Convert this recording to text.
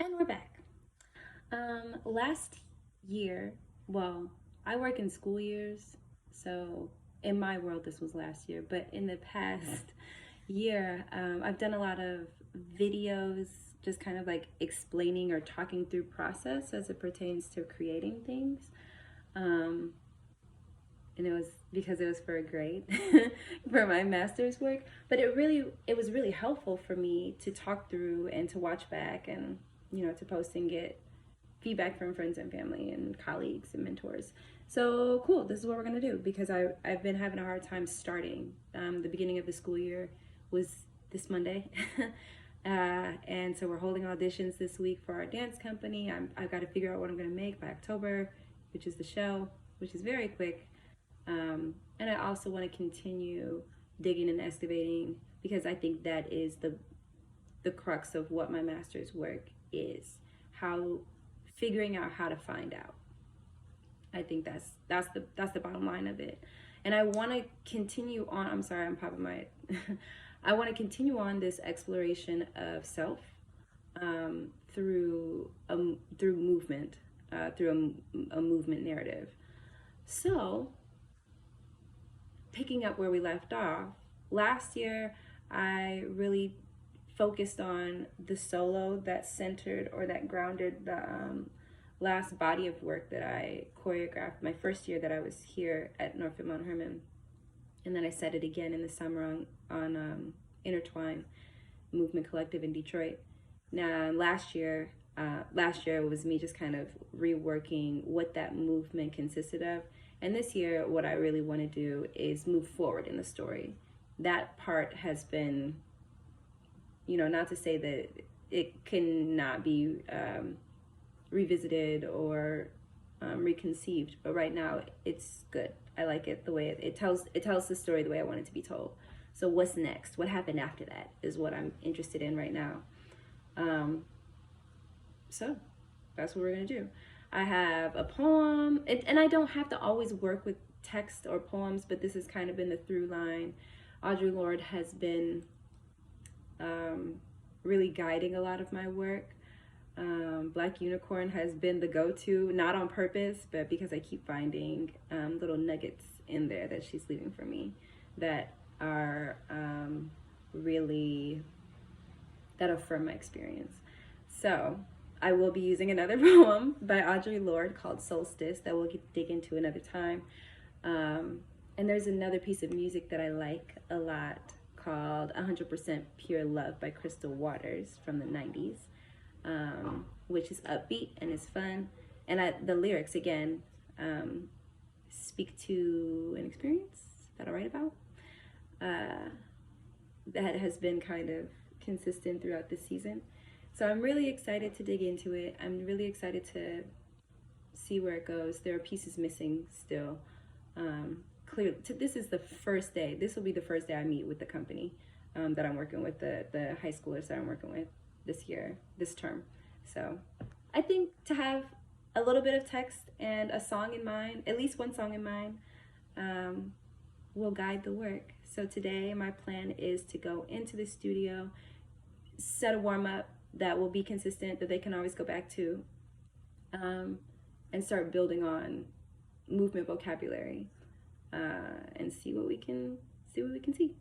And we're back. Last year, well, I work in school years, so in my world, this was last year, but in the past year, I've done a lot of videos just kind of like explaining or talking through process as it pertains to creating things. Um, and it was because it was for a grade for my master's work, but it was really helpful for me to talk through and to watch back and to post and get feedback from friends and family and colleagues and mentors. So cool, this is what we're gonna do because I've been having a hard time starting. The beginning of the school year was this Monday. And so we're holding auditions this week for our dance company. I've got to figure out what I'm gonna make by October, which is the show, which is very quick. And I also want to continue digging and excavating because I think that is the crux of what my master's work is. How figuring out how to find out. I think that's the bottom line of it. And I want to continue on. I'm sorry, I'm popping my. I want to continue on this exploration of self through movement, through a movement narrative. So, picking up where we left off, last year I really focused on the solo that centered or that grounded the last body of work that I choreographed my first year that I was here at Northfield Mount Hermon. And then I said it again in the summer on Intertwine Movement Collective in Detroit. Now, last year was me just kind of reworking what that movement consisted of. And this year, what I really want to do is move forward in the story. That part has been, not to say that it cannot be revisited or reconceived, but right now it's good. I like it the way it tells the story the way I want it to be told. So what's next? What happened after that is what I'm interested in right now. So that's what we're gonna do. I have a poem, and I don't have to always work with text or poems, but this has kind of been the through line. Audre Lorde has been really guiding a lot of my work. Black Unicorn has been the go-to, not on purpose, but because I keep finding little nuggets in there that she's leaving for me that are really, that affirm my experience. So I will be using another poem by Audre Lorde called Solstice that we'll dig into another time. And there's another piece of music that I like a lot called 100% Pure Love by Crystal Waters from the 90s, which is upbeat and is fun. And the lyrics, again, speak to an experience that I write about that has been kind of consistent throughout this season. So I'm really excited to dig into it. I'm really excited to see where it goes. There are pieces missing still. Clearly, this is the first day. This will be the first day I meet with the company that I'm working with, the high schoolers that I'm working with this term. So I think to have a little bit of text and a song in mind, at least one song in mind, will guide the work. So today my plan is to go into the studio, set a warm up that will be consistent, that they can always go back to, and start building on movement vocabulary, and see what we can see.